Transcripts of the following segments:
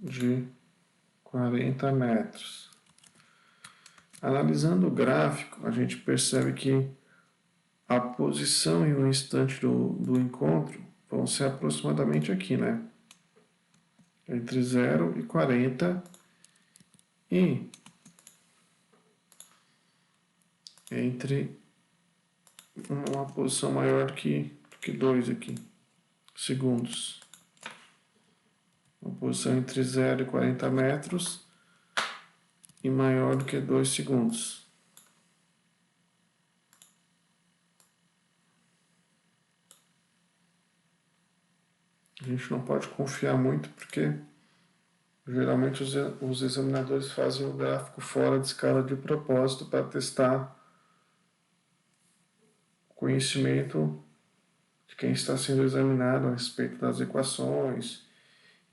de 40 metros. Analisando o gráfico, a gente percebe que a posição e o instante do encontro vão ser aproximadamente aqui, né? Entre 0 e 40 e entre uma posição maior do que 2 aqui, segundos. Uma posição entre 0 e 40 metros e maior do que 2 segundos. A gente não pode confiar muito porque geralmente os examinadores fazem o gráfico fora de escala de propósito para testar o conhecimento de quem está sendo examinado a respeito das equações,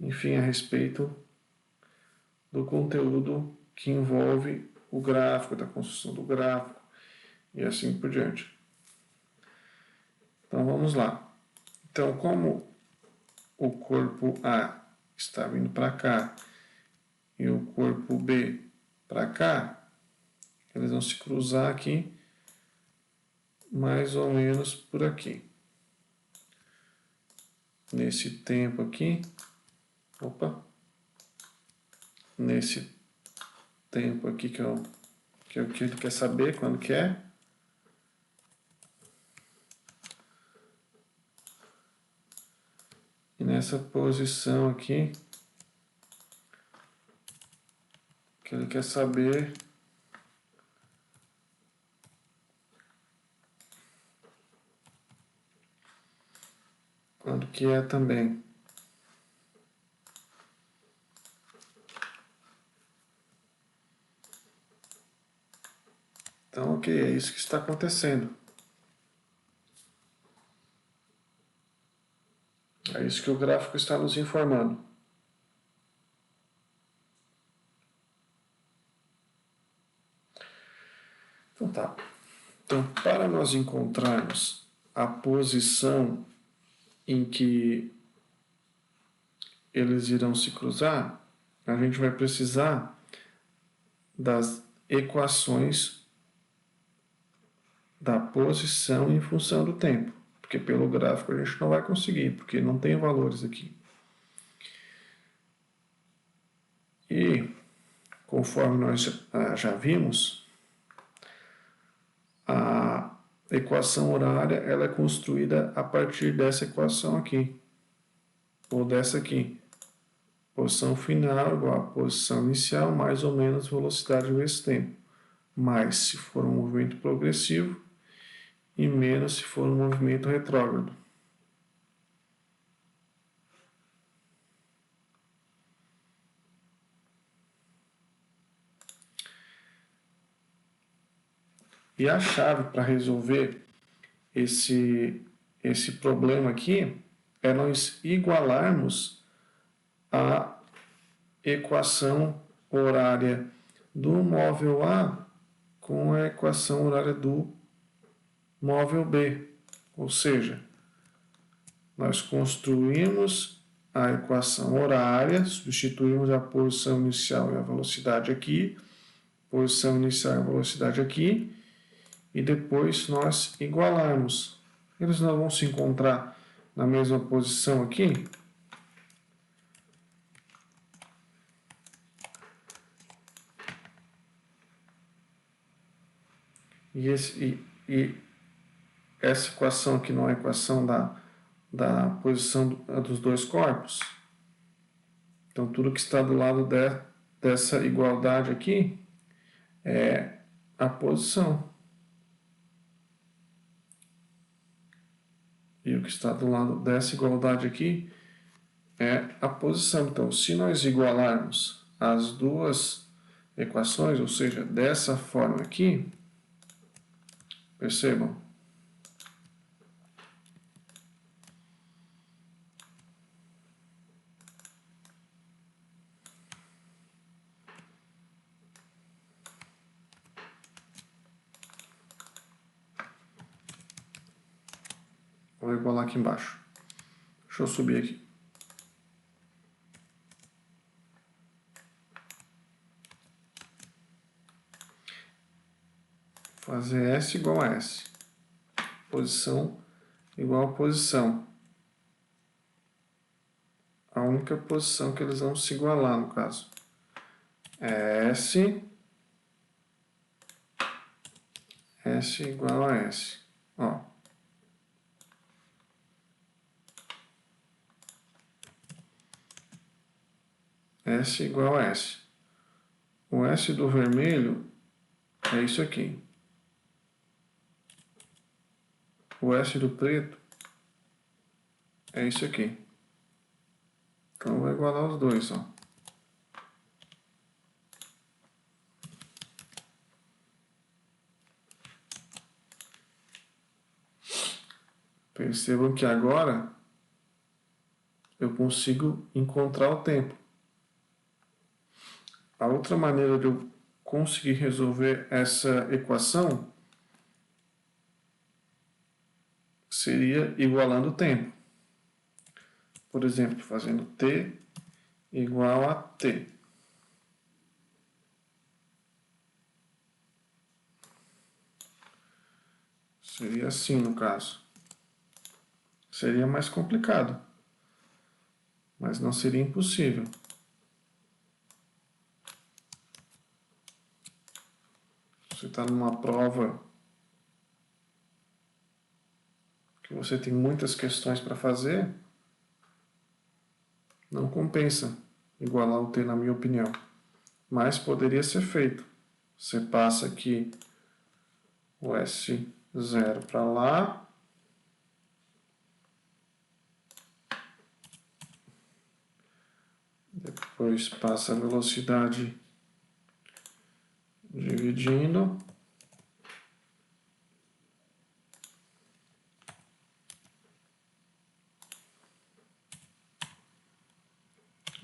enfim, a respeito do conteúdo que envolve o gráfico, da construção do gráfico e assim por diante. Então vamos lá. Então, como o corpo A está vindo para cá e o corpo B para cá, eles vão se cruzar aqui, mais ou menos por aqui. Nesse tempo aqui, nesse tempo aqui que é o que ele quer saber, quando que é. E nessa posição aqui, que ele quer saber quando que é também. Então, ok, é isso que está acontecendo. É isso que o gráfico está nos informando. Então tá. Então, para nós encontrarmos a posição em que eles irão se cruzar, a gente vai precisar das equações da posição em função do tempo, porque pelo gráfico a gente não vai conseguir, porque não tem valores aqui. E, conforme nós já vimos, a equação horária ela é construída a partir dessa equação aqui, ou dessa aqui. Posição final igual a posição inicial, mais ou menos velocidade vezes tempo. Mais se for um movimento progressivo e menos se for um movimento retrógrado. E a chave para resolver esse problema aqui é nós igualarmos a equação horária do móvel A com a equação horária do móvel B. Ou seja, nós construímos a equação horária, substituímos a posição inicial e a velocidade aqui, posição inicial e a velocidade aqui, e depois nós igualarmos. Eles não vão se encontrar na mesma posição aqui. E essa equação aqui não é a equação da posição dos dois corpos. Então, tudo que está do lado dessa igualdade aqui é a posição. E o que está do lado dessa igualdade aqui é a posição. Então, se nós igualarmos as duas equações, ou seja, dessa forma aqui, percebam, vou igualar aqui embaixo. Deixa eu subir aqui. fazer S igual a S. Posição igual a posição. A única posição que eles vão se igualar, no caso. É S igual a S. Ó. S igual a S. O S do vermelho é isso aqui. O S do preto é isso aqui. Então, vai igualar os dois, ó. Percebam que agora eu consigo encontrar o tempo. A outra maneira de eu conseguir resolver essa equação seria igualando o tempo. Por exemplo, fazendo t igual a t. Seria assim no caso. Seria mais complicado, mas não seria impossível. Você está numa prova que você tem muitas questões para fazer, não compensa igualar o t, na minha opinião. Mas poderia ser feito. Você passa aqui o S0 para lá. Depois passa a velocidade dividindo.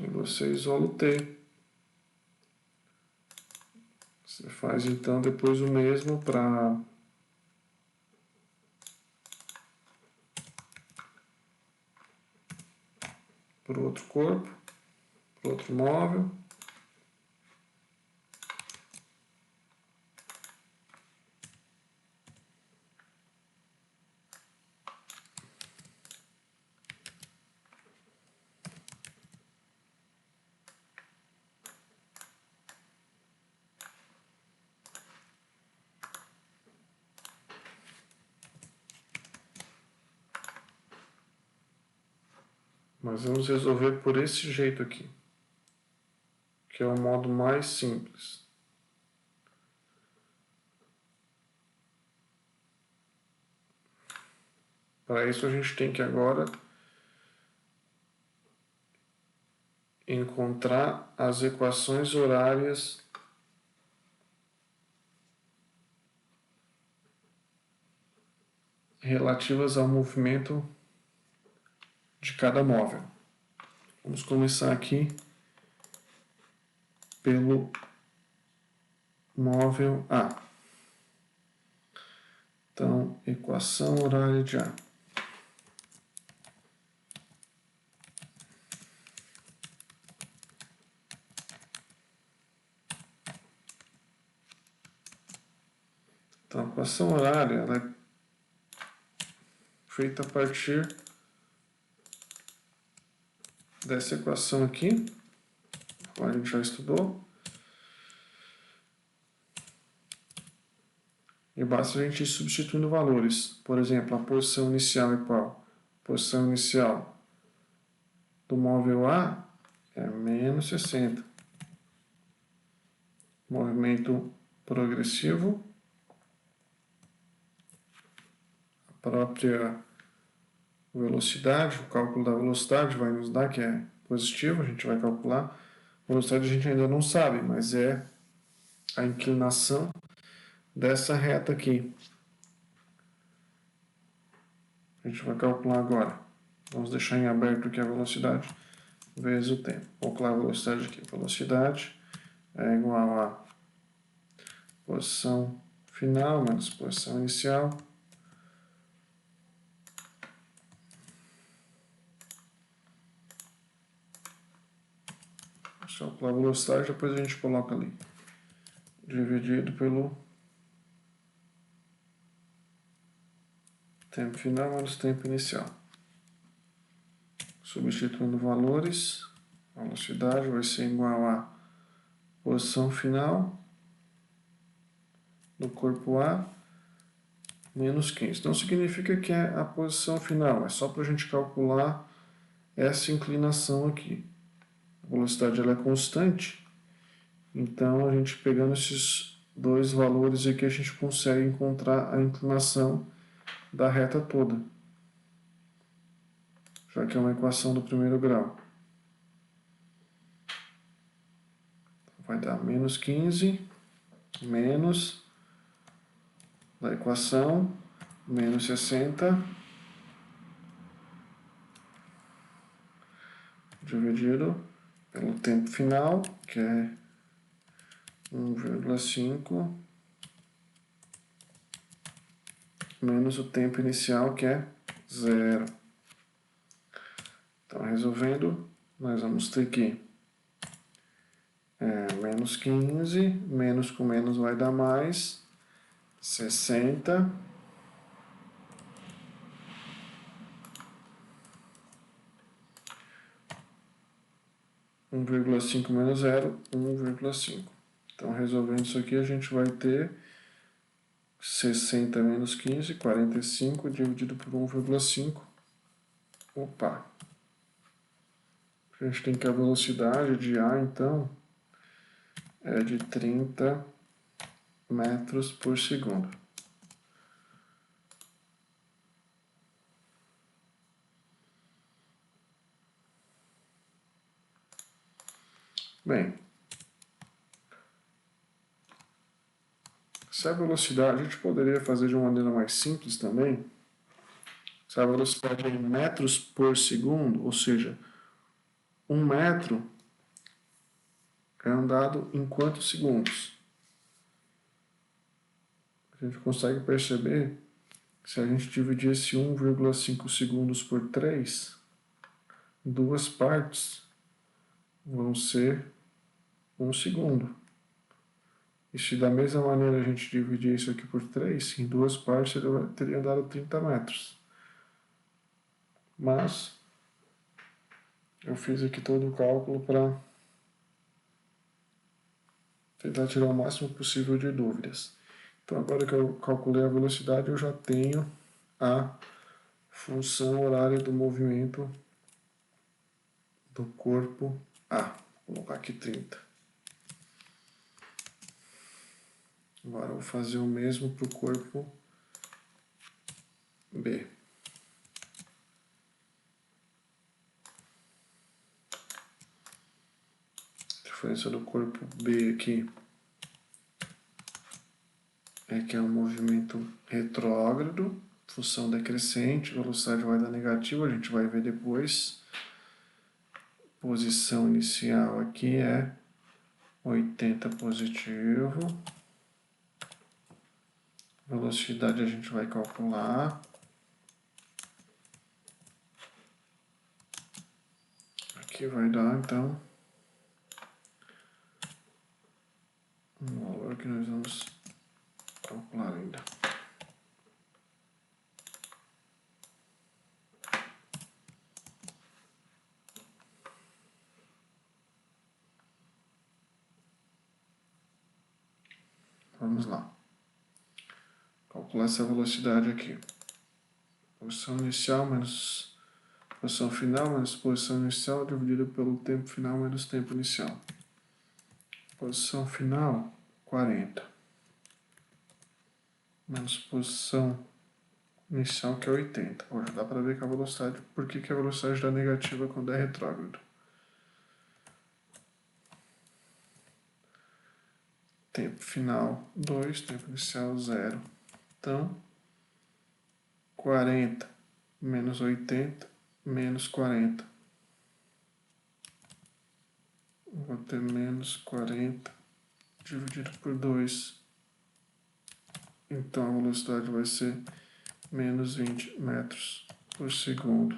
E você isola o t. Você faz então depois o mesmo para o outro corpo, para o outro móvel. Mas vamos resolver por esse jeito aqui, que é o modo mais simples. Para isso a gente tem que agora encontrar as equações horárias relativas ao movimento de cada móvel. Vamos começar aqui pelo móvel A. Então, equação horária de A. Então, a equação horária ela é feita a partir dessa equação aqui, que a gente já estudou. E basta a gente ir substituindo valores. Por exemplo, a posição inicial é qual? A posição inicial do móvel A é menos 60. Movimento progressivo. A própria velocidade, o cálculo da velocidade vai nos dar que é positivo, a gente vai calcular. A velocidade a gente ainda não sabe, mas é a inclinação dessa reta aqui. A gente vai calcular agora. Vamos deixar em aberto aqui a velocidade vezes o tempo. Vou calcular a velocidade aqui. Velocidade é igual a posição final menos posição inicial. Só calcular a velocidade, depois a gente coloca ali. Dividido pelo tempo final menos tempo inicial. Substituindo valores, a velocidade vai ser igual a posição final do corpo A menos 15. Então significa que é a posição final, é só para a gente calcular essa inclinação aqui. A velocidade ela é constante, então a gente pegando esses dois valores aqui a gente consegue encontrar a inclinação da reta toda, já que é uma equação do primeiro grau. Vai dar menos 15 menos da equação menos 60 dividido pelo tempo final, que é 1,5 menos o tempo inicial, que é 0. Então, resolvendo, nós vamos ter que menos 15, menos com menos vai dar mais, 60, (1,5 menos 0, 1,5. Então, resolvendo isso aqui, a gente vai ter 60 menos 15, 45, dividido por 1,5. Opa! A gente tem que a velocidade de A, então, é de 30 metros por segundo. Bem, se a velocidade, a gente poderia fazer de uma maneira mais simples também. Se a velocidade é em metros por segundo, ou seja, 1 metro é andado em quantos segundos? A gente consegue perceber que se a gente dividir esse 1,5 segundos por 3, duas partes vão ser 1 segundo. E se da mesma maneira a gente dividir isso aqui por 3, em duas partes ele teria dado 30 metros. Mas eu fiz aqui todo o cálculo para tentar tirar o máximo possível de dúvidas. Então agora que eu calculei a velocidade, eu já tenho a função horária do movimento do corpo A. Vou colocar aqui 30. Agora eu vou fazer o mesmo para o corpo B. A diferença do corpo B aqui é que é um movimento retrógrado, função decrescente, velocidade vai dar negativa, a gente vai ver depois. Posição inicial aqui é 80 positivo. Velocidade a gente vai calcular. Aqui vai dar, então, um valor que nós vamos calcular ainda. Vamos lá. Calcular essa velocidade aqui. Posição inicial menos posição final menos posição inicial dividido pelo tempo final menos tempo inicial. Posição final, 40. Menos posição inicial, que é 80. Já dá para ver que a velocidade, por que a velocidade dá negativa quando é retrógrado. Tempo final, 2. Tempo inicial, 0. Então, 40 menos 80 menos 40. Vou ter menos 40 dividido por 2. Então a velocidade vai ser menos 20 metros por segundo.